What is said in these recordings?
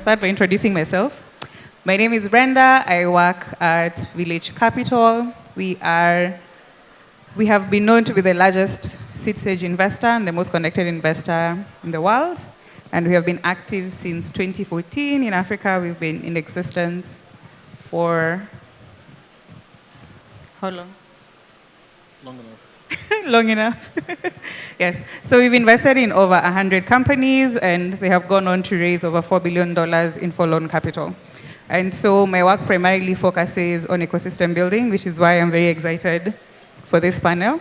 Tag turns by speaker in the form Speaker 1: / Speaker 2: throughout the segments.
Speaker 1: start by introducing myself. My name is Brenda. I work at Village Capital. We have been known to be the largest seed stage investor and the most connected investor in the world. And we have been active since 2014 in Africa. We've been in existence for how long?
Speaker 2: Long enough.
Speaker 1: Long enough. Yes. So we've invested in over 100 companies, and they have gone on to raise over $4 billion in follow-on capital. And so my work primarily focuses on ecosystem building, which is why I'm very excited for this panel.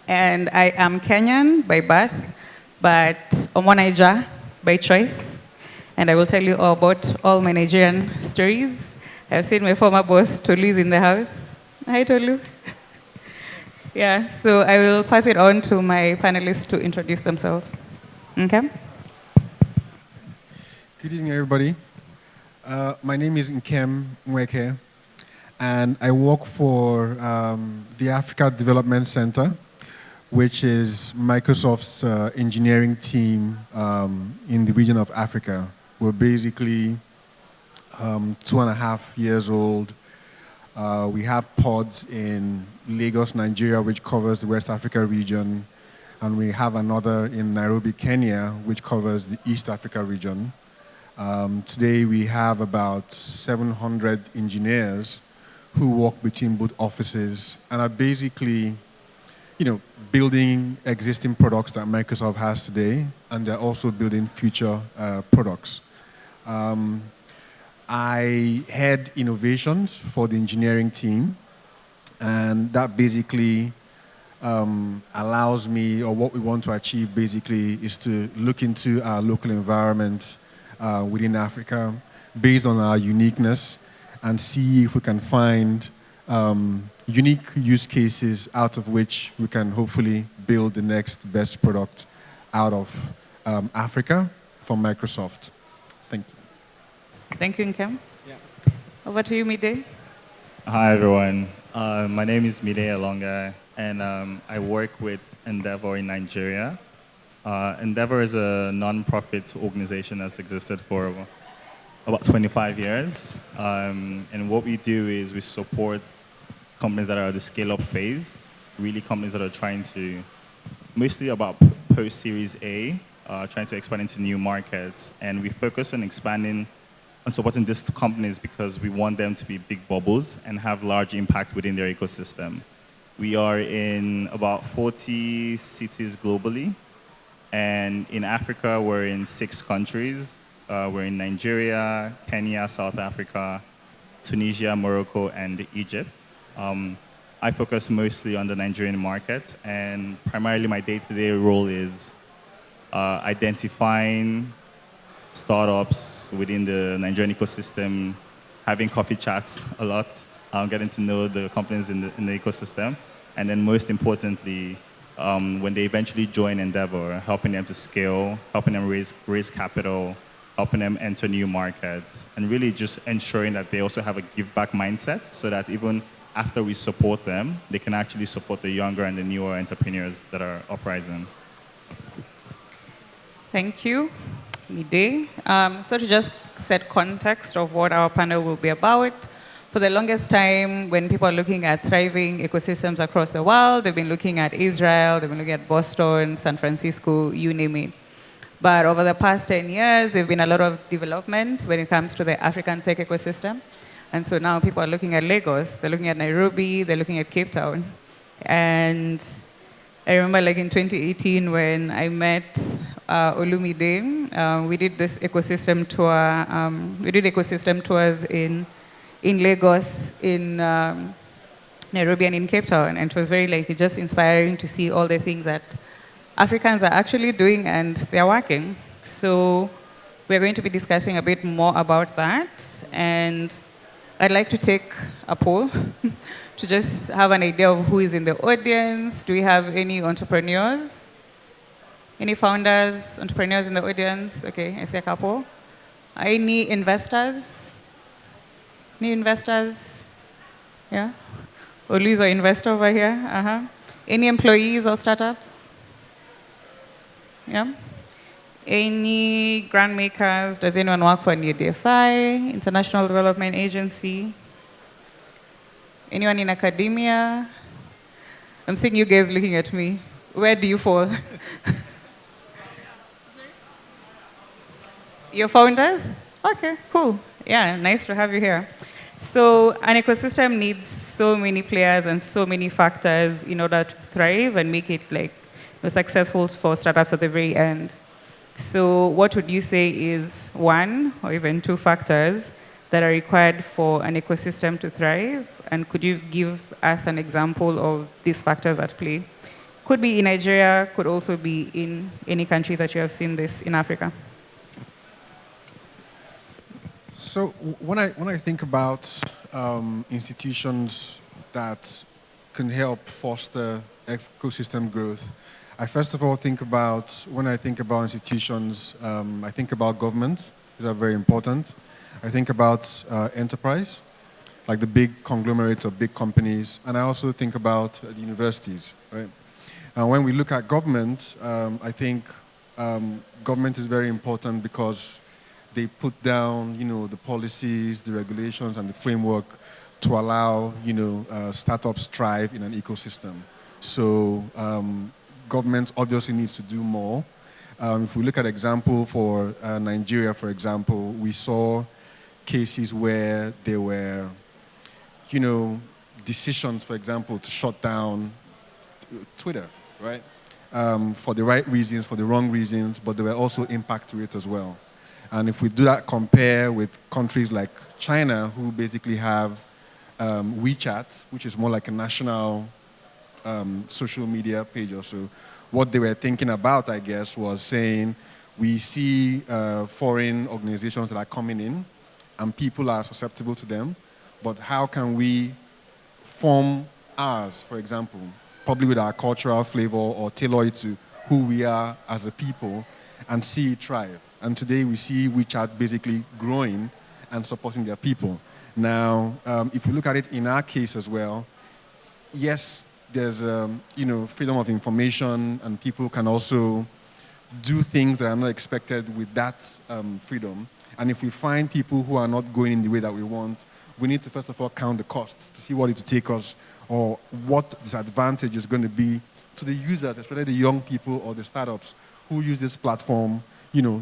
Speaker 1: And I am Kenyan by birth, but Omo Naija by choice. And I will tell you all about all my Nigerian stories. I've seen my former boss, Tolu, is in the house. Hi, Tolu. Yeah, so I will pass it on to my panelists to introduce themselves. Okay?
Speaker 2: Good evening, everybody. My name is Nkem, Nweke, and I work for the Africa Development Center, which is Microsoft's engineering team in the region of Africa. We're basically 2.5 years old. We have pods in Lagos, Nigeria, which covers the West Africa region, and we have another in Nairobi, Kenya, which covers the East Africa region. Today, we have about 700 engineers who work between both offices and are basically, building existing products that Microsoft has today, and they're also building future products. I head innovations for the engineering team, and that basically allows me, or what we want to achieve basically, is to look into our local environment within Africa based on our uniqueness and see if we can find unique use cases out of which we can hopefully build the next best product out of Africa from Microsoft. Thank you.
Speaker 1: Thank you, Nkem.
Speaker 2: Yeah.
Speaker 1: Over to you, Mide.
Speaker 3: Hi, everyone. My name is Mide Alonge, and I work with Endeavor in Nigeria. Endeavor is a non-profit organization that's existed for about 25 years. And what we do is we support companies that are at the scale-up phase, really companies that are trying to, mostly about post-Series A, trying to expand into new markets. And we focus on expanding and supporting these companies because we want them to be big bubbles and have large impact within their ecosystem. We are in about 40 cities globally. And in Africa, we're in 6 countries. We're in Nigeria, Kenya, South Africa, Tunisia, Morocco, and Egypt. I focus mostly on the Nigerian market, and primarily my day-to-day role is identifying startups within the Nigerian ecosystem, having coffee chats a lot, getting to know the companies in the ecosystem, and then most importantly, when they eventually join Endeavor, helping them to scale, helping them raise capital, helping them enter new markets, and really just ensuring that they also have a give-back mindset so that even after we support them, they can actually support the younger and the newer entrepreneurs that are uprising.
Speaker 1: Thank you, Mide. So to just set context of what our panel will be about, for the longest time, when people are looking at thriving ecosystems across the world, they've been looking at Israel, they've been looking at Boston, San Francisco, you name it. But over the past 10 years, there's been a lot of development when it comes to the African tech ecosystem. And so now people are looking at Lagos, they're looking at Nairobi, they're looking at Cape Town. And I remember in 2018 when I met Olumide, we did this ecosystem tour. We did ecosystem tours in Lagos, in Nairobi, and in Cape Town. And it was very just inspiring to see all the things that Africans are actually doing and they're working. So we're going to be discussing a bit more about that. And I'd like to take a poll to just have an idea of who is in the audience. Do we have any entrepreneurs? Any founders, entrepreneurs in the audience? Okay, I see a couple. Any investors? Any investors? Yeah? Olu's an investor over here. Any employees or startups? Yeah? Any grant makers? Does anyone work for NUDFI, International Development Agency? Anyone in academia? I'm seeing you guys looking at me. Where do you fall? You're founders? Okay, cool. Yeah, nice to have you here. So an ecosystem needs so many players and so many factors in order to thrive and make it successful for startups at the very end. So what would you say is one or even two factors that are required for an ecosystem to thrive? And could you give us an example of these factors at play? Could be in Nigeria, could also be in any country that you have seen this in Africa.
Speaker 2: So when I think about institutions that can help foster ecosystem growth, I first of all think about, when I think about institutions, I think about government. These are very important. I think about enterprise, like the big conglomerates of big companies, and I also think about the universities, right? And when we look at government, I think government is very important because they put down, the policies, the regulations, and the framework to allow, startups thrive in an ecosystem. So government obviously needs to do more. If we look at example for Nigeria, for example, we saw cases where there were, decisions, for example, to shut down Twitter, right? For the right reasons, for the wrong reasons, but there were also impact to it as well. And if we do that compare with countries like China, who basically have WeChat, which is more like a national social media page or so, what they were thinking about, I guess, was saying, we see foreign organizations that are coming in, and people are susceptible to them, but how can we form ours, for example, probably with our cultural flavor or tailor it to who we are as a people, and see it thrive. And today we see WeChat basically growing and supporting their people. Now, if you look at it in our case as well, yes, there's freedom of information, and people can also do things that are not expected with that freedom. And if we find people who are not going in the way that we want, we need to first of all count the costs to see what it will take us, or what disadvantage is going to be to the users, especially the young people or the startups who use this platform,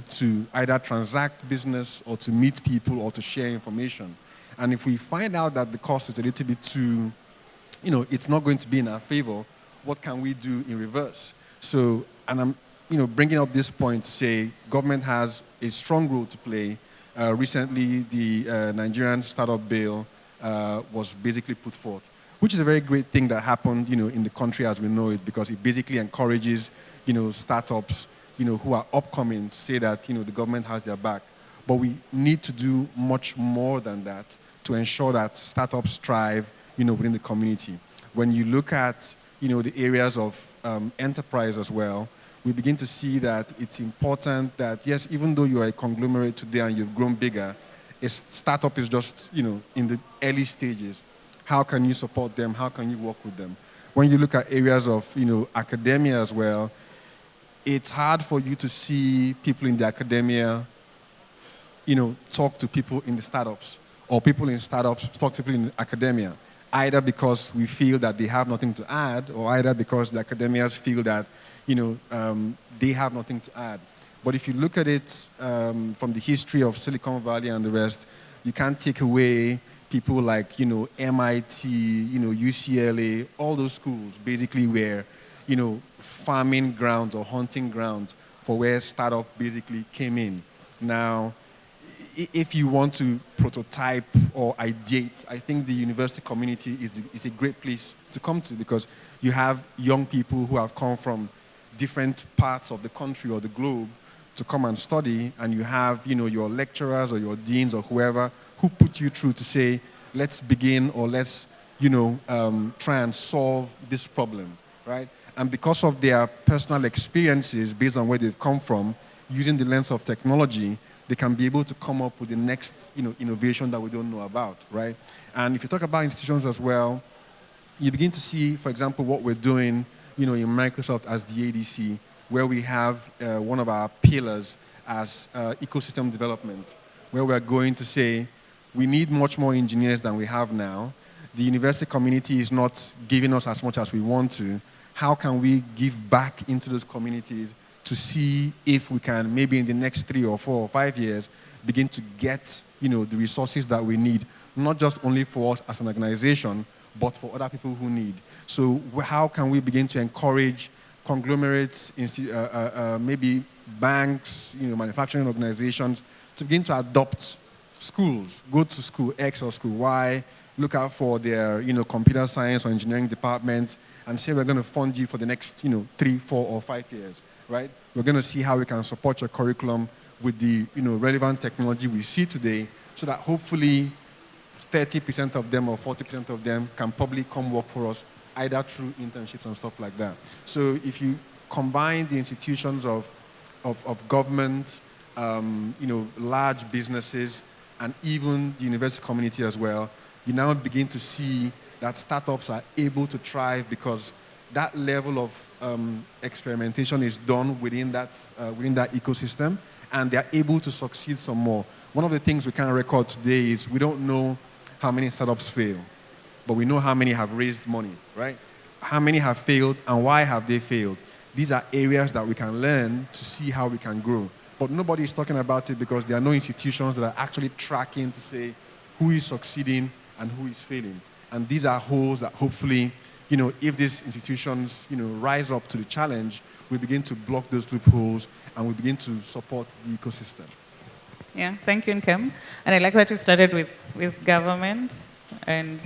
Speaker 2: to either transact business or to meet people or to share information. And if we find out that the cost is a little bit too, it's not going to be in our favor, what can we do in reverse? So, and I'm, bringing up this point to say government has a strong role to play. Recently, the Nigerian startup bill was basically put forth, which is a very great thing that happened, in the country as we know it, because it basically encourages, startups, who are upcoming, to say that, the government has their back. But we need to do much more than that to ensure that startups thrive, within the community. When you look at, the areas of enterprise as well, we begin to see that it's important that, yes, even though you are a conglomerate today and you've grown bigger, a startup is just, in the early stages. How can you support them? How can you work with them? When you look at areas of, academia as well, it's hard for you to see people in the academia, talk to people in the startups, or people in startups talk to people in academia, either because we feel that they have nothing to add, or either because the academias feel that, they have nothing to add. But if you look at it from the history of Silicon Valley and the rest, you can't take away people like, MIT, UCLA, all those schools basically were, farming grounds or hunting grounds for where startup basically came in. Now, if you want to prototype or ideate, I think the university community is a great place to come to, because you have young people who have come from different parts of the country or the globe to come and study, and you have, your lecturers or your deans or whoever who put you through to say, let's begin, or let's, try and solve this problem, right? And because of their personal experiences based on where they've come from, using the lens of technology, they can be able to come up with the next, innovation that we don't know about, right? And if you talk about institutions as well, you begin to see, for example, what we're doing, in Microsoft as the ADC. where we have one of our pillars as ecosystem development, where we're going to say we need much more engineers than we have now. The university community is not giving us as much as we want to. How can we give back into those communities to see if we can, maybe in the next 3 or 4 or 5 years, begin to get, the resources that we need, not just only for us as an organization, but for other people who need. So how can we begin to encourage conglomerates, maybe banks, manufacturing organizations, to begin to adopt schools, go to school X or school Y, look out for their, computer science or engineering departments, and say we're going to fund you for the next, 3, 4, or 5 years, right? We're going to see how we can support your curriculum with the, relevant technology we see today, so that hopefully 30% of them or 40% of them can probably come work for us, either through internships and stuff like that. So if you combine the institutions of government, large businesses, and even the university community as well, you now begin to see that startups are able to thrive because that level of experimentation is done within that ecosystem, and they're able to succeed some more. One of the things we can record today is we don't know how many startups fail, but we know how many have raised money, right? How many have failed and why have they failed? These are areas that we can learn to see how we can grow. But nobody is talking about it because there are no institutions that are actually tracking to say who is succeeding and who is failing. And these are holes that hopefully, if these institutions, rise up to the challenge, we begin to block those loopholes and we begin to support the ecosystem.
Speaker 1: Yeah, thank you, Nkem. And I like that you started with government. And,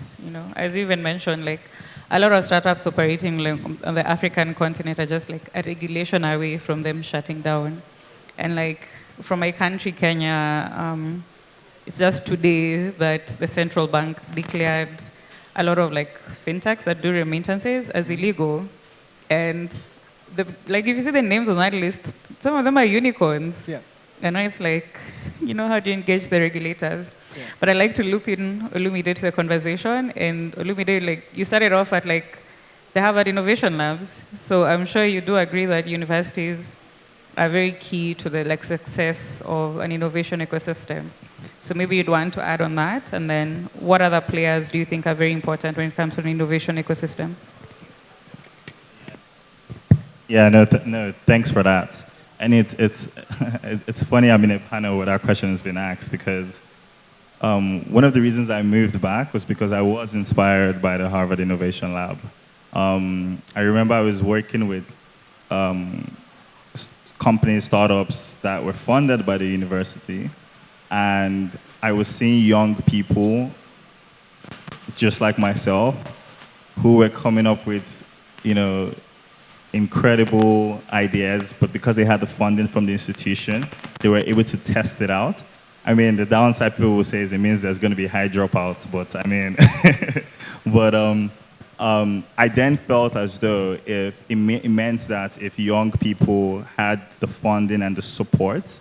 Speaker 1: as you even mentioned, like, a lot of startups operating on the African continent are just like a regulation away from them shutting down. And like, from my country, Kenya, it's just today that the central bank declared a lot of like fintechs that do remittances as illegal. And if you see the names on that list, some of them are unicorns.
Speaker 2: Yeah.
Speaker 1: And it's like, how do you engage the regulators?
Speaker 2: Yeah.
Speaker 1: But I like to loop in Olumide to the conversation. And Olumide, like, you started off at like the Harvard Innovation Labs. So I'm sure you do agree that universities are very key to the like success of an innovation ecosystem. So maybe you'd want to add on that. And then what other players do you think are very important when it comes to an innovation ecosystem?
Speaker 3: Yeah, no, thanks for that. And it's funny I'm in a panel where that question has been asked because one of the reasons I moved back was because I was inspired by the Harvard Innovation Lab. I remember I was working with companies, startups that were funded by the university, and I was seeing young people just like myself who were coming up with, incredible ideas, but because they had the funding from the institution, they were able to test it out. I mean, the downside people will say is it means there's going to be high dropouts, but I mean, I then felt as though if it meant that if young people had the funding and the support,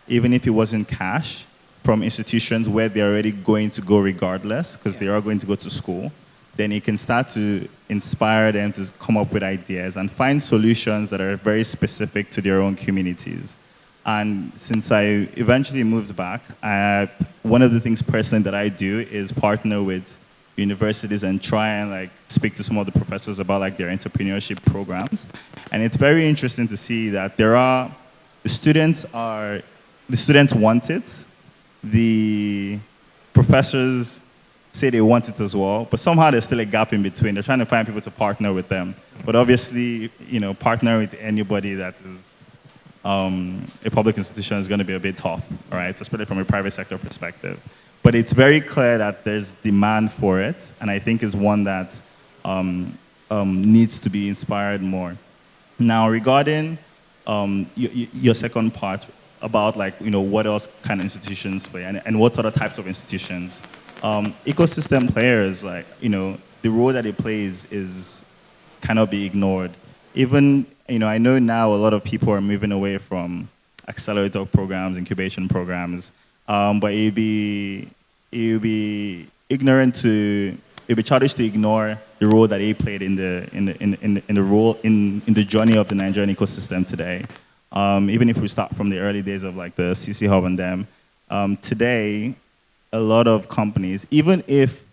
Speaker 3: even if it wasn't cash, from institutions where they're already going to go regardless, because they are going to go to school, then it can start to inspire them to come up with ideas and find solutions that are very specific to their own communities. And since I eventually moved back, one of the things personally that I do is partner with universities and try and like speak to some of the professors about like their entrepreneurship programs. And it's very interesting to see that the students want it, the professors say they want it as well, but somehow there's still a gap in between. They're trying to find people to partner with them. But obviously, partner with anybody that is a public institution is going to be a bit tough, right? Especially from a private sector perspective. But it's very clear that there's demand for it, and I think is one that needs to be inspired more. Now, regarding your second part about what else kind of institutions play and what other types of institutions, ecosystem players, the role that it plays cannot be ignored. Even, I know now a lot of people are moving away from accelerator programs, incubation programs, but it'd be ignorant to it'd be childish to ignore the role that they played in the journey of the Nigerian ecosystem today. Even if we start from the early days of like the CC Hub and them, today, a lot of companies, even if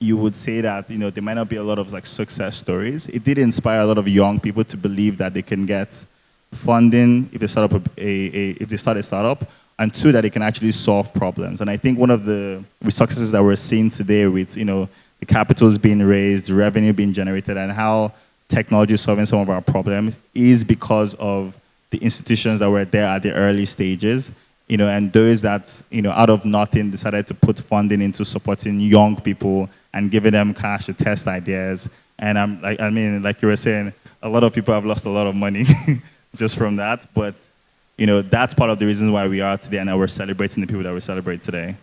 Speaker 3: you would say that there might not be a lot of like success stories, it did inspire a lot of young people to believe that they can get funding if they start up if they start a startup, and two, that they can actually solve problems. And I think one of the successes that we're seeing today with the capitals being raised, the revenue being generated, and how technology is solving some of our problems is because of the institutions that were there at the early stages, and those that out of nothing decided to put funding into supporting young people and giving them cash to test ideas. And like you were saying, a lot of people have lost a lot of money just from that, but that's part of the reason why we are today, and we're celebrating the people that we celebrate today.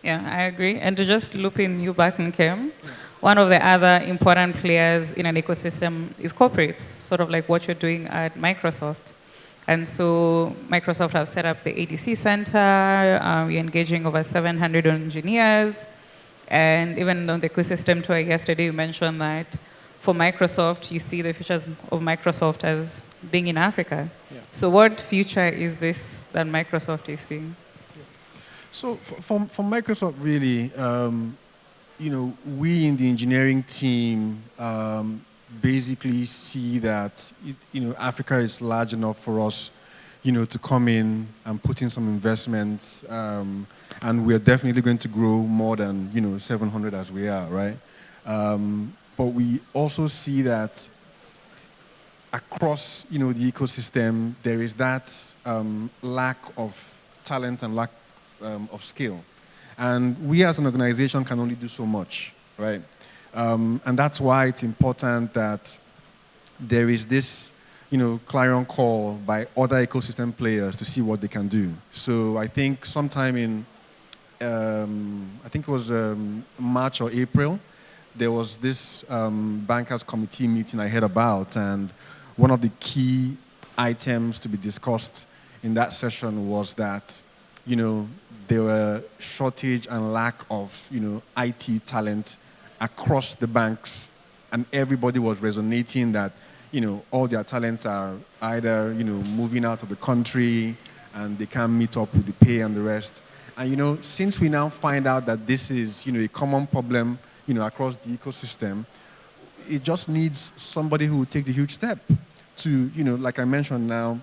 Speaker 1: Yeah, I agree. And to just loop in you back, Nkem, one of the other important players in an ecosystem is corporates, sort of like what you're doing at Microsoft. And so Microsoft have set up the ADC Center. We're engaging over 700 engineers. And even on the ecosystem tour yesterday, you mentioned that for Microsoft, you see the futures of Microsoft as being in Africa. Yeah. So what future is this that Microsoft is seeing?
Speaker 2: So for Microsoft, really, we in the engineering team basically see that Africa is large enough for us, to come in and put in some investments, and we're definitely going to grow more than 700 as we are, right? But we also see that across the ecosystem there is that lack of talent and lack of skill, and we as an organization can only do so much, right? And that's why it's important that there is this clarion call by other ecosystem players to see what they can do. So I think sometime in I think it was March or April, there was this bankers committee meeting I heard about, and one of the key items to be discussed in that session was that there were shortage and lack of IT talent across the banks, and everybody was resonating that all their talents are either moving out of the country and they can't meet up with the pay and the rest. And since we now find out that this is a common problem across the ecosystem, it just needs somebody who will take the huge step to like I mentioned now,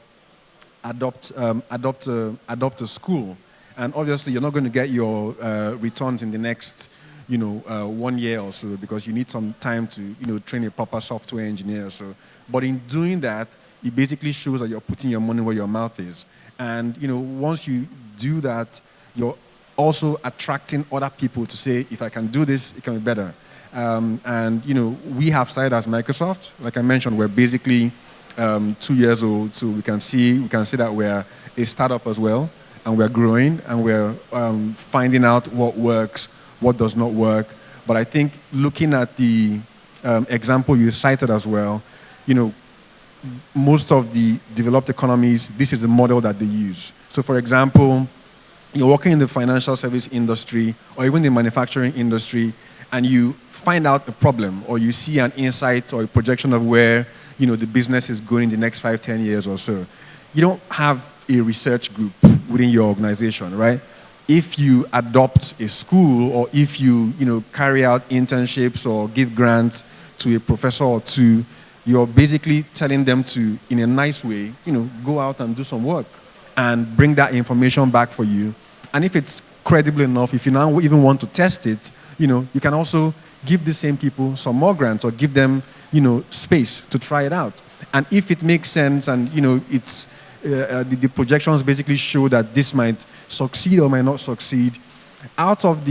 Speaker 2: adopt a school. And obviously you're not going to get your returns in the next 1 year or so, because you need some time to train a proper software engineer. So, but in doing that, it basically shows that you're putting your money where your mouth is. And once you do that, you're also attracting other people to say, if I can do this, it can be better. And we have started as Microsoft. Like I mentioned, we're basically 2 years old, so we can see that we're a startup as well, and we're growing, and we're finding out what works, what does not work. But I think looking at the example you cited as well, most of the developed economies, this is the model that they use. So for example, you're working in the financial service industry or even the manufacturing industry, and you find out a problem, or you see an insight or a projection of where the business is going in the next 5-10 years or so. You don't have a research group within your organization, right? If you adopt a school, or if you carry out internships or give grants to a professor or two, you're basically telling them to, in a nice way, go out and do some work and bring that information back for you. And if it's credible enough, if you now even want to test it, you can also give the same people some more grants, or give them space to try it out. And if it makes sense, and it's the projections basically show that this might succeed or might not succeed, out of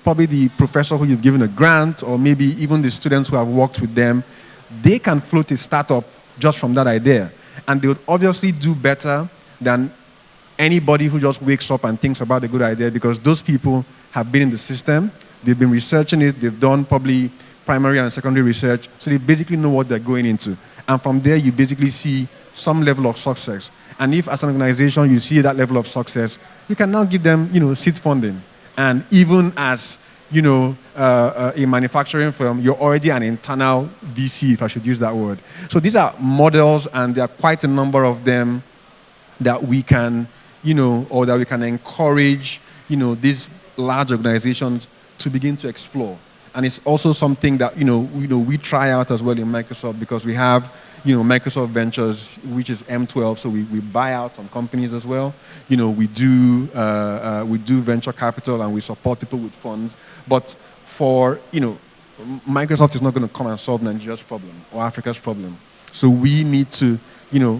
Speaker 2: probably the professor who you've given a grant, or maybe even the students who have worked with them, they can float a startup just from that idea. And they would obviously do better than anybody who just wakes up and thinks about a good idea, because those people have been in the system, they've been researching it, they've done probably primary and secondary research, so they basically know what they're going into. And from there, you basically see some level of success. And if as an organization you see that level of success, you can now give them seed funding. And even as, a manufacturing firm, you're already an internal VC, if I should use that word. So these are models, and there are quite a number of them that we can, or that we can encourage, these large organizations to begin to explore. And it's also something that, we try out as well in Microsoft, because we have, Microsoft Ventures, which is M12, so we buy out some companies as well. We do venture capital, and we support people with funds. But for, Microsoft is not going to come and solve Nigeria's problem or Africa's problem. So we need to,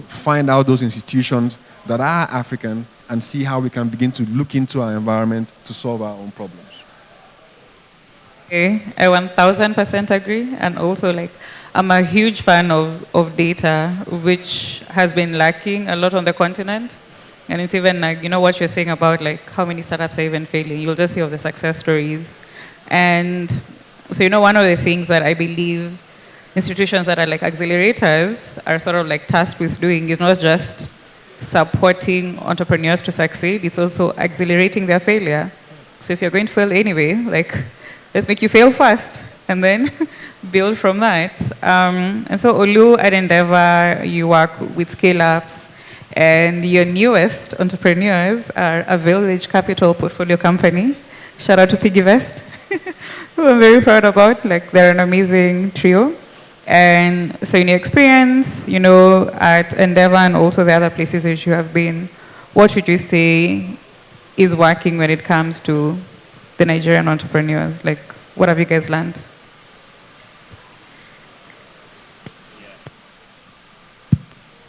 Speaker 2: find out those institutions that are African and see how we can begin to look into our environment to solve our own problems.
Speaker 1: Okay, I 1000% agree. And also, I'm a huge fan of data, which has been lacking a lot on the continent. And it's even what you're saying about how many startups are even failing. You'll just hear of the success stories. And so, one of the things that I believe institutions that are accelerators are sort of tasked with doing is not just supporting entrepreneurs to succeed, it's also accelerating their failure. So if you're going to fail anyway, let's make you fail first and then build from that. And so Olu at Endeavor, you work with scale-ups, and your newest entrepreneurs are a Village Capital portfolio company. Shout out to PiggyVest, who I'm very proud about. They're an amazing trio. And so in your experience, at Endeavor and also the other places that you have been, what would you say is working when it comes to the Nigerian entrepreneurs? What have you guys learned?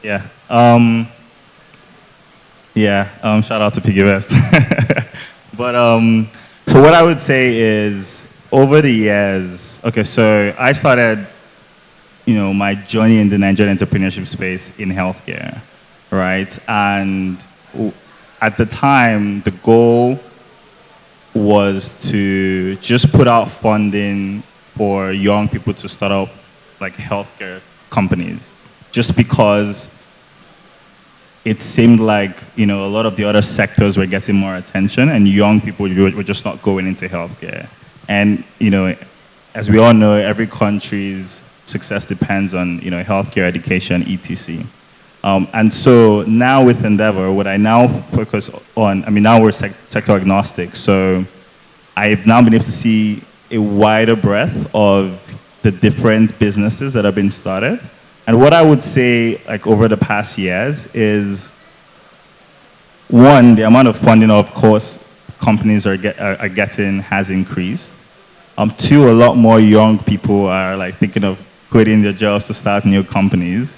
Speaker 3: Yeah. Shout out to PiggyVest. But so what I would say is, over the years, okay, so I started, my journey in the Nigerian entrepreneurship space in healthcare, right? And at the time, the goal was to just put out funding for young people to start up healthcare companies, just because it seemed like a lot of the other sectors were getting more attention, and young people were just not going into healthcare. And as we all know, every country's success depends on healthcare, education, etc. And so now with Endeavor, what I now focus on, now we're sector agnostic, so I've now been able to see a wider breadth of the different businesses that have been started. And what I would say, over the past years is, one, the amount of funding, of course, companies are getting has increased. Two, a lot more young people are thinking of quitting their jobs to start new companies,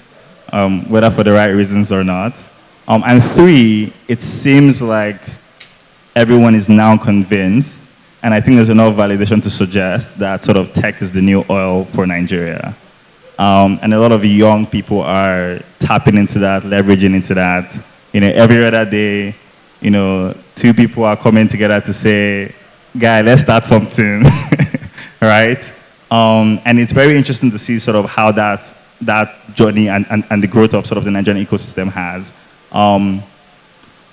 Speaker 3: whether for the right reasons or not. And three, it seems like everyone is now convinced, and I think there's enough validation to suggest that sort of tech is the new oil for Nigeria. And a lot of young people are tapping into that, leveraging into that. Every other day, two people are coming together to say, guy, let's start something, right? And it's very interesting to see sort of how that journey and the growth of sort of the Nigerian ecosystem has.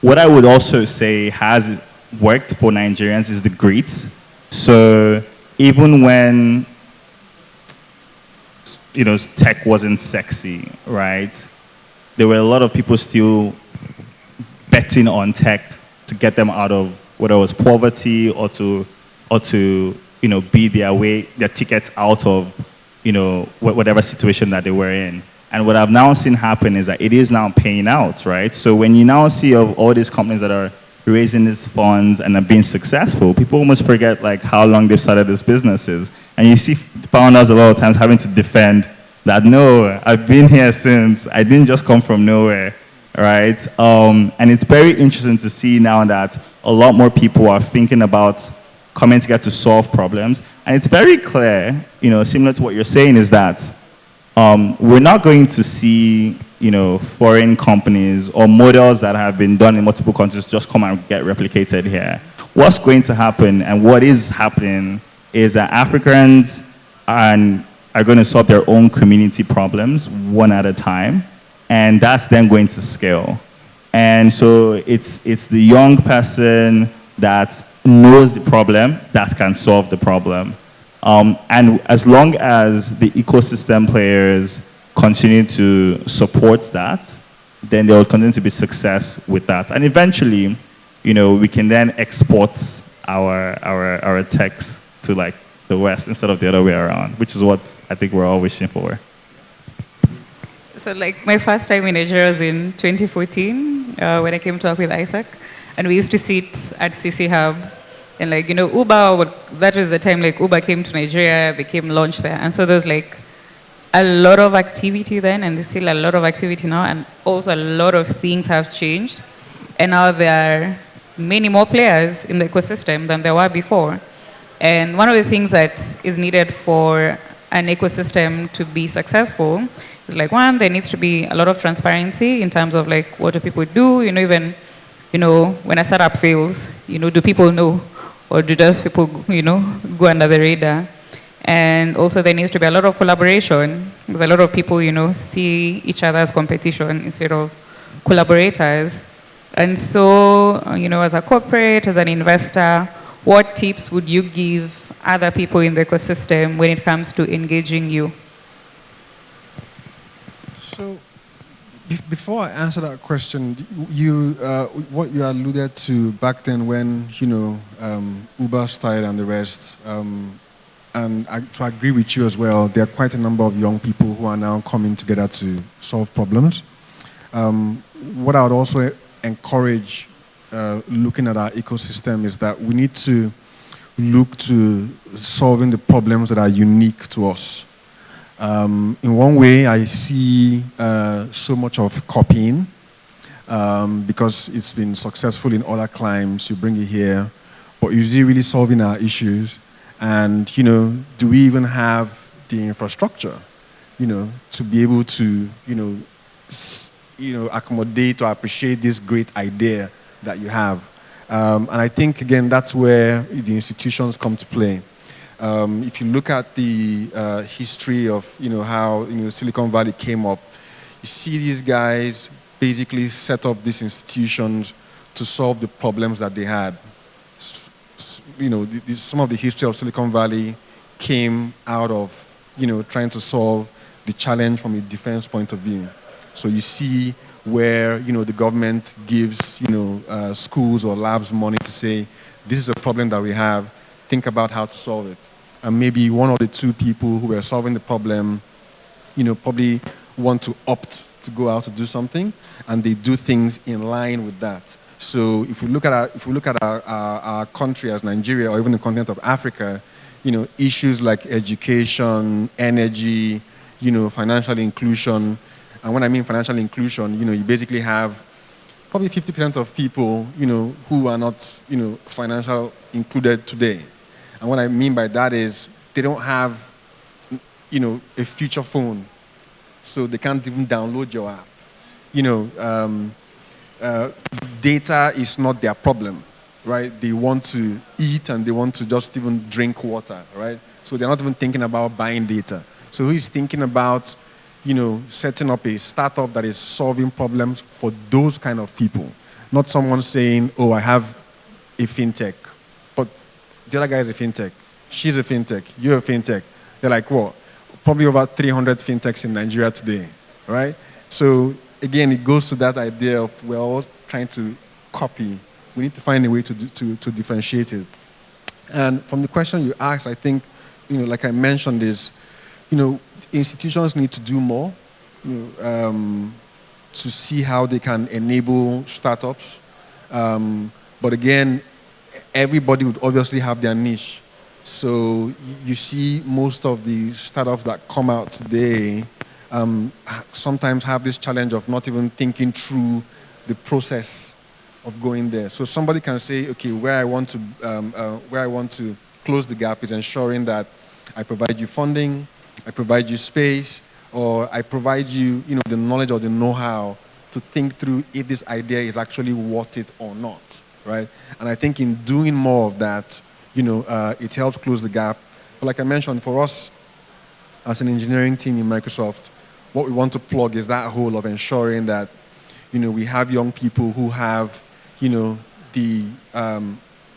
Speaker 3: What I would also say has worked for Nigerians is the grit. So even when tech wasn't sexy, right? There were a lot of people still betting on tech to get them out of whether it was poverty or to be their ticket out of whatever situation that they were in. And what I've now seen happen is that it is now paying out, right? So when you now see of all these companies that are raising these funds and are being successful, people almost forget how long they've started these businesses. And you see founders a lot of times having to defend that, no, I've been here since, I didn't just come from nowhere, right? And it's very interesting to see now that a lot more people are thinking about coming together to solve problems. And it's very clear, similar to what you're saying, is that we're not going to see, foreign companies or models that have been done in multiple countries just come and get replicated here. What's going to happen, and what is happening, is that Africans are going to solve their own community problems one at a time, and that's then going to scale. And so it's the young person that knows the problem that can solve the problem. And as long as the ecosystem players continue to support that, then there will continue to be success with that. And eventually, we can then export our techs to like the West instead of the other way around, which is what I think we're all wishing for.
Speaker 1: So like my first time in Nigeria was in 2014 when I came to work with Isaac, and we used to sit at CC Hub, and like Uber. That was the time like Uber came to Nigeria, became launched there, and so there's like a lot of activity then, and there's still a lot of activity now, and also a lot of things have changed, and now there are many more players in the ecosystem than there were before. And one of the things that is needed for an ecosystem to be successful is like, one, there needs to be a lot of transparency in terms of like what do people do, even when a startup fails, do people know, or do those people go under the radar? And also there needs to be a lot of collaboration, because a lot of people see each other as competition instead of collaborators. And so as a corporate, as an investor, what tips would you give other people in the ecosystem when it comes to engaging you?
Speaker 2: So, before I answer that question, what you alluded to back then when Uber started and the rest, and to agree with you as well, there are quite a number of young people who are now coming together to solve problems. What I would also encourage looking at our ecosystem is that we need to look to solving the problems that are unique to us. In one way, I see so much of copying because it's been successful in other climes. You bring it here, but is it really solving our issues? And do we even have the infrastructure, to be able to, accommodate or appreciate this great idea that you have? And I think again that's where the institutions come to play. If you look at the history of how Silicon Valley came up, you see these guys basically set up these institutions to solve the problems that they had. Some of the history of Silicon Valley came out of trying to solve the challenge from a defense point of view. So you see where the government gives schools or labs money to say, this is a problem that we have, think about how to solve it. And maybe one of the two people who were solving the problem, probably want to opt to go out to do something, and they do things in line with that. So if we look at our country as Nigeria, or even the continent of Africa, issues like education, energy, financial inclusion. And when I mean financial inclusion, you basically have probably 50% of people, who are not, financial included today. And what I mean by that is they don't have, a feature phone, so they can't even download your app. Data is not their problem, right? They want to eat and they want to just even drink water, right? So they're not even thinking about buying data. So who is thinking about, setting up a startup that is solving problems for those kind of people? Not someone saying, oh, I have a fintech, but the other guy is a fintech. She's a fintech. You're a fintech. They're like, what? Probably over 300 fintechs in Nigeria today, right? So again, it goes to that idea of we're all trying to copy. We need to find a way to differentiate it. And from the question you asked, I think, like I mentioned, is, institutions need to do more, to see how they can enable startups. But again, everybody would obviously have their niche. So you see most of the startups that come out today sometimes have this challenge of not even thinking through the process of going there. So somebody can say, okay, where I want to close the gap is ensuring that I provide you funding, I provide you space, or I provide you, the knowledge or the know-how to think through if this idea is actually worth it or not, right? And I think in doing more of that, it helps close the gap. But like I mentioned, for us as an engineering team in Microsoft, what we want to plug is that hole of ensuring that, we have young people who have, the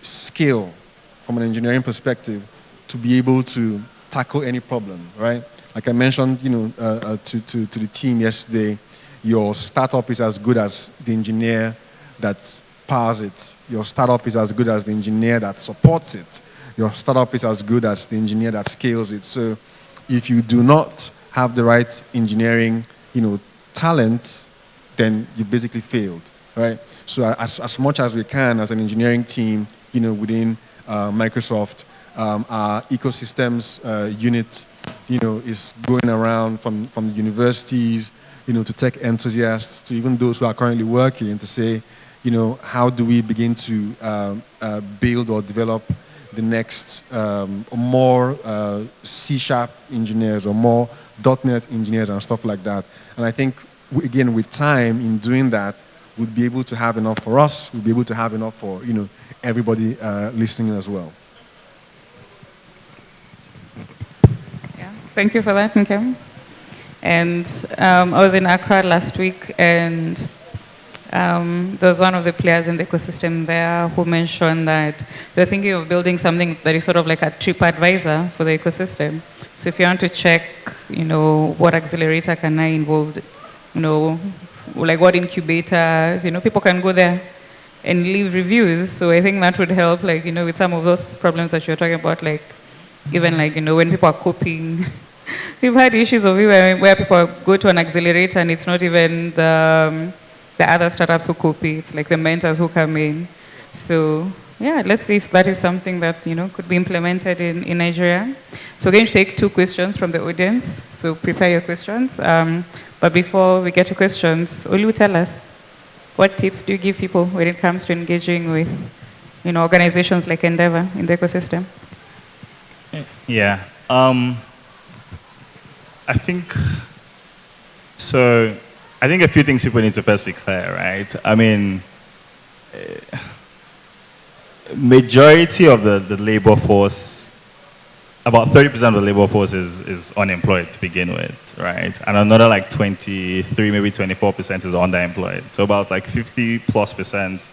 Speaker 2: skill from an engineering perspective to be able to tackle any problem, right? Like I mentioned, to the team yesterday, your startup is as good as the engineer that powers it. Your startup is as good as the engineer that supports it. Your startup is as good as the engineer that scales it. So if you do not have the right engineering, talent, then you basically failed, right? So as much as we can as an engineering team, within Microsoft, our ecosystems unit, is going around from the universities, to tech enthusiasts, to even those who are currently working to say, how do we begin to build or develop the next more C# engineers or more .NET engineers and stuff like that. And I think, again, with time in doing that, we'll be able to have enough for us, we'll be able to have enough for everybody listening as well.
Speaker 1: Yeah, thank you for that, Nkem. And I was in Accra last week, and there was one of the players in the ecosystem there who mentioned that they're thinking of building something that is sort of like a trip advisor for the ecosystem. So if you want to check, what accelerator can I involve, like what incubators, people can go there and leave reviews. So I think that would help, like, with some of those problems that you're talking about, like, even like, when people are coping. We've had issues of where people go to an accelerator and it's not even the other startups who copy, it's like the mentors who come in. So yeah, let's see if that is something that could be implemented in Nigeria. So we're going to take 2 questions from the audience, so prepare your questions. But before we get to questions, Olu, tell us, what tips do you give people when it comes to engaging with organizations like Endeavor in the ecosystem?
Speaker 3: Yeah. I think a few things people need to first be clear, right? I mean, majority of the labor force, about 30% of the labor force is unemployed to begin with, right? And another like 23, maybe 24% is underemployed. So about like 50+%,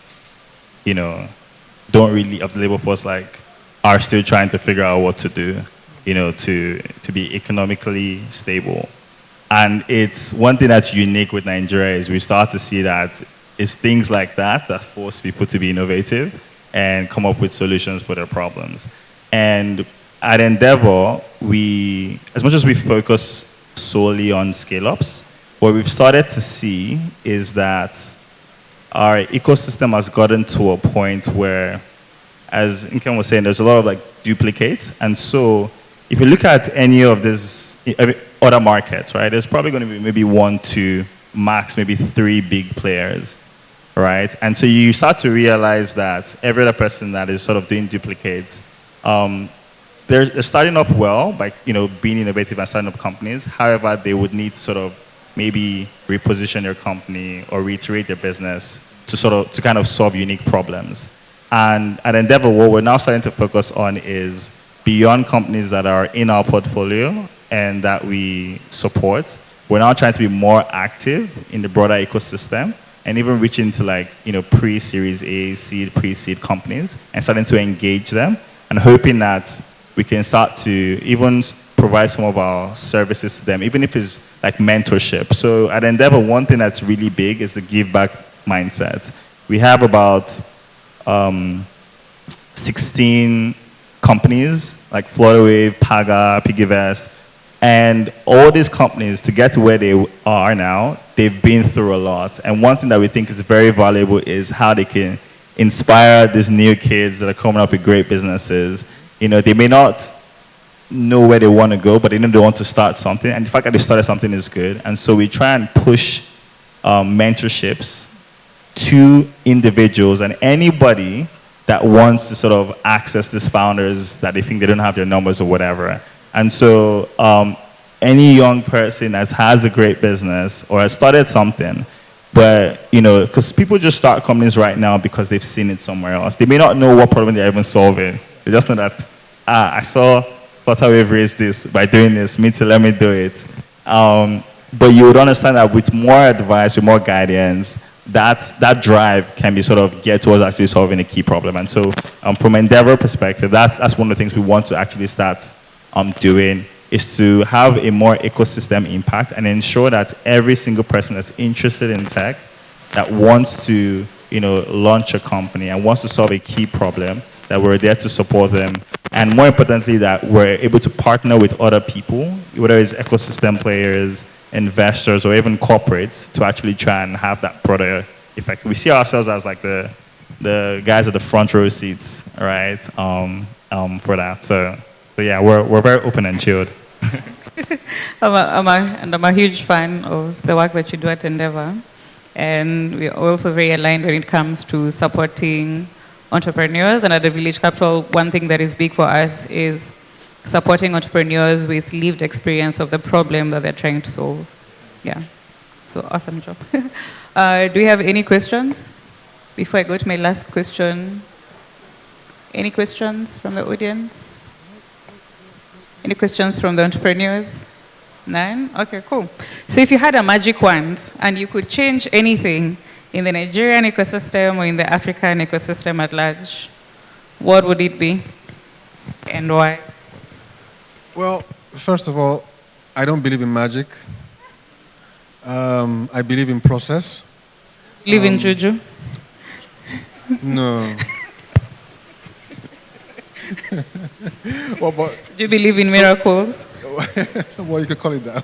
Speaker 3: don't really, of the labor force, like, are still trying to figure out what to do, to be economically stable. And it's one thing that's unique with Nigeria is we start to see that it's things like that force people to be innovative and come up with solutions for their problems. And at Endeavor, as much as we focus solely on scale-ups, what we've started to see is that our ecosystem has gotten to a point where, as Nkem was saying, there's a lot of like duplicates. And so if you look at any of these other markets, right, there's probably going to be maybe 1, 2, max maybe 3 big players, right? And so you start to realize that every other person that is sort of doing duplicates, they're starting off well by being innovative and starting up companies. However, they would need to sort of maybe reposition their company or reiterate their business to kind of solve unique problems. And at Endeavor, what we're now starting to focus on is beyond companies that are in our portfolio and that we support, we're now trying to be more active in the broader ecosystem and even reach into like, pre-Series A, seed, pre-seed companies and starting to engage them and hoping that we can start to even provide some of our services to them, even if it's like mentorship. So at Endeavor, one thing that's really big is the give back mindset. We have about 16 companies like FlutterWave, Paga, PiggyVest, and all these companies, to get to where they are now, they've been through a lot. And one thing that we think is very valuable is how they can inspire these new kids that are coming up with great businesses. They may not know where they want to go, but they know they want to start something. And the fact that they started something is good. And so we try and push mentorships to individuals and anybody that wants to sort of access these founders that they think they don't have their numbers or whatever. And so any young person that has a great business or has started something, but, because people just start companies right now because they've seen it somewhere else. They may not know what problem they're even solving. They just know that, I saw FlutterWave raise this by doing this, let me do it. But you would understand that with more advice, with more guidance, that drive can be sort of geared towards actually solving a key problem. And so from Endeavor perspective, that's one of the things we want to actually start doing, is to have a more ecosystem impact and ensure that every single person that's interested in tech, that wants to launch a company and wants to solve a key problem, that we're there to support them. And more importantly, that we're able to partner with other people, whether it's ecosystem players, investors, or even corporates, to actually try and have that broader effect. We see ourselves as like the guys at the front row seats, right, for that. So yeah, we're very open and chilled.
Speaker 1: I'm a huge fan of the work that you do at Endeavor. And we're also very aligned when it comes to supporting entrepreneurs. And at the Village Capital, one thing that is big for us is supporting entrepreneurs with lived experience of the problem that they're trying to solve. Yeah, so awesome job. Do we have any questions? Before I go to my last question, any questions from the audience? Any questions from the entrepreneurs? None? Okay, cool. So if you had a magic wand and you could change anything in the Nigerian ecosystem or in the African ecosystem at large, what would it be and why?
Speaker 2: Well, first of all, I don't believe in magic. I believe in process.
Speaker 1: Live in Juju?
Speaker 2: No. Well, but
Speaker 1: Do you believe in miracles?
Speaker 2: well, you could call it that.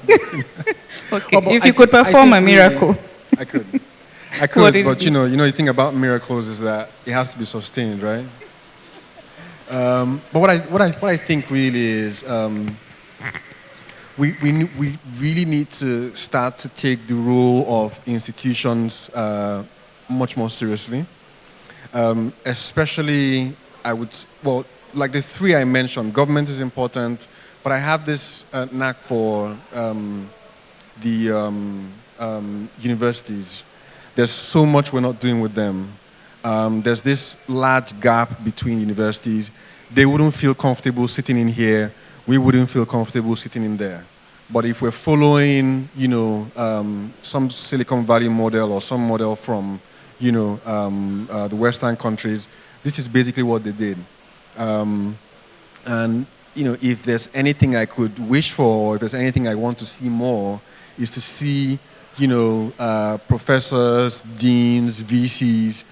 Speaker 1: Okay,
Speaker 2: Well,
Speaker 1: if you could perform a miracle.
Speaker 2: I could. I could, but the thing about miracles is that it has to be sustained, right? But what I think really is we really need to start to take the role of institutions much more seriously. Especially, like the three I mentioned, government is important, but I have this knack for the universities. There's so much we're not doing with them. There's this large gap between universities. They wouldn't feel comfortable sitting in here. We wouldn't feel comfortable sitting in there. But if we're following, some Silicon Valley model or some model from, the Western countries, this is basically what they did. And if there's anything I could wish for, or if there's anything I want to see more, is to see, professors, deans, VCs,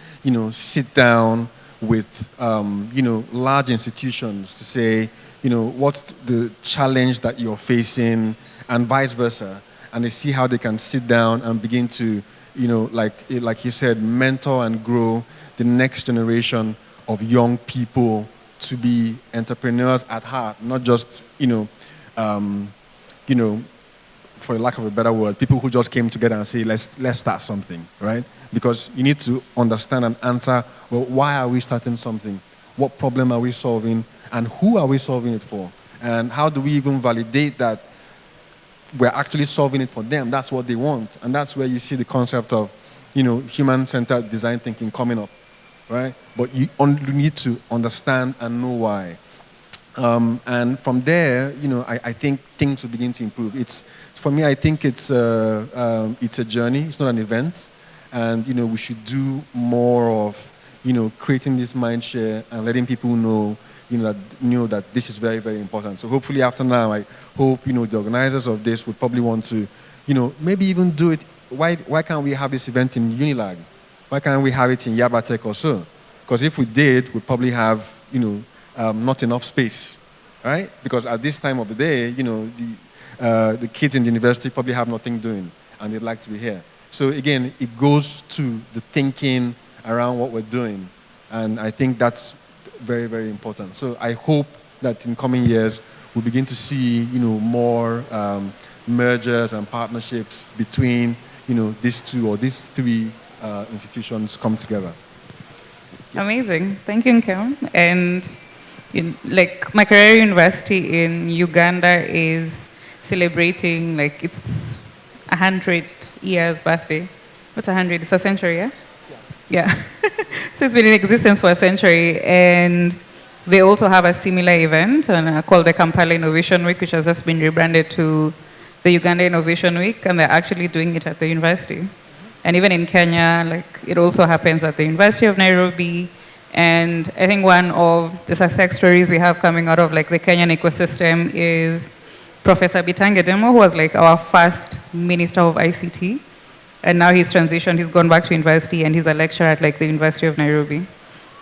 Speaker 2: sit down with, large institutions to say, what's the challenge that you're facing, and vice versa, and they see how they can sit down and begin to, like you said, mentor and grow the next generation of young people to be entrepreneurs at heart, not just, for lack of a better word, people who just came together and say, let's start something, right? Because you need to understand and answer, well, why are we starting something? What problem are we solving? And who are we solving it for? And how do we even validate that we're actually solving it for them? That's what they want. And that's where you see the concept of, human-centered design thinking coming up, right? But you only need to understand and know why. And from there, I think things will begin to improve. For me, I think it's a journey. It's not an event. And, we should do more of, creating this mind share and letting people know, that this is very, very important. So hopefully after now, I hope, the organizers of this would probably want to, maybe even do it. Why can't we have this event in Unilag? Why can't we have it in Yabatech or so? Because if we did, we'd probably have, not enough space, right? Because at this time of the day, the kids in the university probably have nothing doing, and they'd like to be here. So again, it goes to the thinking around what we're doing, and I think that's very, very important. So I hope that in coming years, we'll begin to see, more mergers and partnerships between, these two or these three institutions come together.
Speaker 1: Amazing. Thank you, Nkem. And my career university in Uganda is celebrating its 100 years birthday. What's 100? It's a century, yeah? Yeah. So it's been in existence for a century, and they also have a similar event called the Kampala Innovation Week, which has just been rebranded to the Uganda Innovation Week, and they're actually doing it at the university. And even in Kenya, like it also happens at the University of Nairobi. And I think one of the success stories we have coming out of like the Kenyan ecosystem is Professor Bitange Demo, who was like our first Minister of ICT. And now he's transitioned, he's gone back to university, and he's a lecturer at like the University of Nairobi.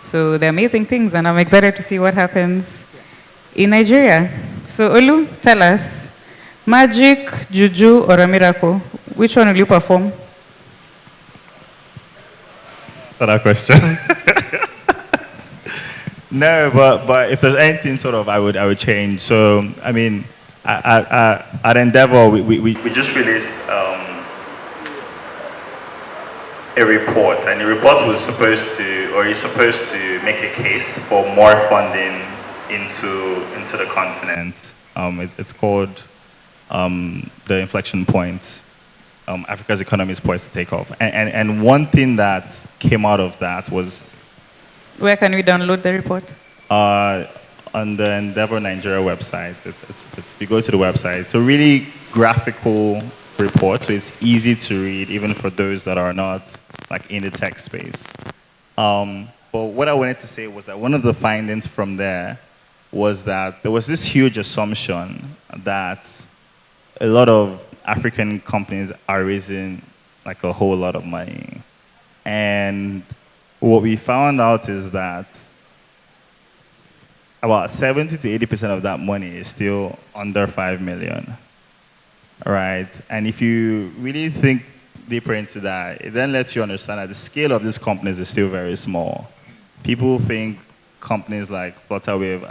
Speaker 1: So they're amazing things, and I'm excited to see what happens in Nigeria. So Olu, tell us, magic, juju, or a miracle? Which one will you perform?
Speaker 3: That question. No, but if there's anything sort of I would change. So I mean, at Endeavor we just released a report, and the report was supposed to, or is supposed to, make a case for more funding into the continent. It's called the inflection point. Africa's economy is poised to take off, and one thing that came out of that was.
Speaker 1: Where can we download the report?
Speaker 3: On the Endeavor Nigeria website. It's you go to the website. It's a really graphical report, so it's easy to read, even for those that are not like in the tech space. But what I wanted to say was that one of the findings from there was that there was this huge assumption that a lot of African companies are raising like a whole lot of money. And what we found out is that about 70 to 80% of that money is still under 5 million, right? And if you really think deeper into that, it then lets you understand that the scale of these companies is still very small. People think companies like Flutterwave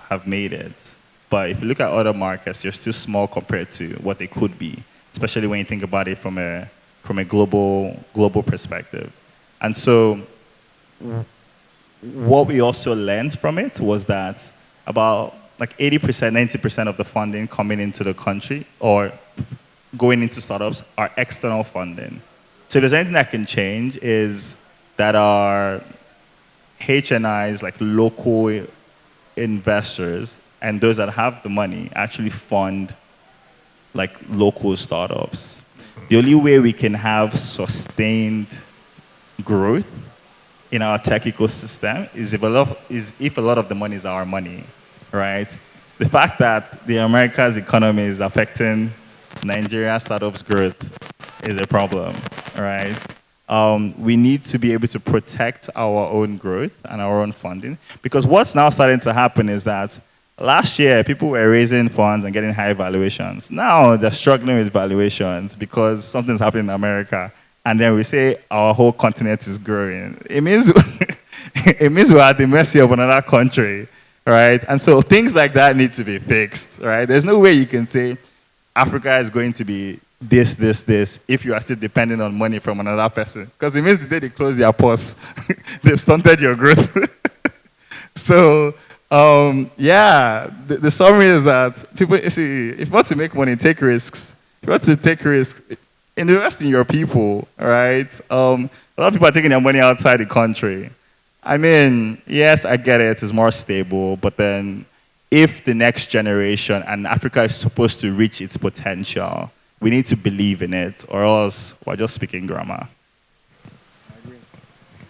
Speaker 3: have made it, but if you look at other markets, they're still small compared to what they could be, especially when you think about it from a global perspective. And so what we also learned from it was that about like 80%, 90% of the funding coming into the country or going into startups are external funding. So if there's anything that can change is that our HNIs, like local investors, and those that have the money actually fund like local startups. The only way we can have sustained growth in our tech ecosystem is if a lot of the money is our money, right? The fact that the America's economy is affecting Nigeria startups' growth is a problem, right? We need to be able to protect our own growth and our own funding, because what's now starting to happen is that last year people were raising funds and getting high valuations. Now they're struggling with valuations because something's happening in America. And then we say our whole continent is growing. It means we're at the mercy of another country, right? And so things like that need to be fixed, right? There's no way you can say Africa is going to be this, if you are still depending on money from another person. Because it means the day they close their purse, they've stunted your growth. So, yeah, the summary is that people, see, if you want to make money, take risks. If you want to take risks, invest in your people, right? A lot of people are taking their money outside the country. I mean, yes, I get it, it's more stable, but then if the next generation and Africa is supposed to reach its potential, we need to believe in it, or else we're just speaking grammar.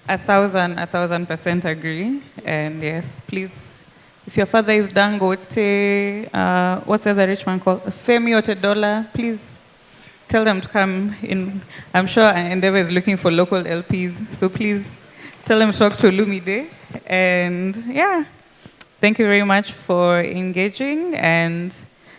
Speaker 1: 1,000% agree. And yes, please, if your father is Dangote, what's the other rich man called? Femi Otedola, please tell them to come in. I'm sure Endeavor is looking for local LPs, so please tell them to talk to Mide. And yeah, thank you very much for engaging. And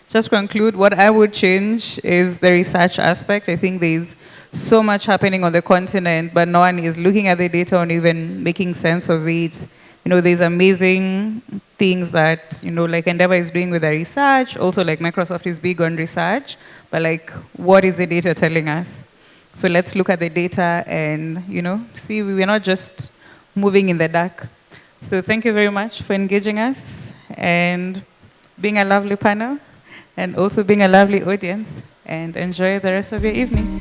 Speaker 1: just to conclude, what I would change is the research aspect. I think there's so much happening on the continent, but no one is looking at the data or even making sense of it. You know, there's amazing things that, you know, like Endeavor is doing with the research, also like Microsoft is big on research, but like, what is the data telling us? So let's look at the data and, you know, see we're not just moving in the dark. So thank you very much for engaging us and being a lovely panel and also being a lovely audience, and enjoy the rest of your evening.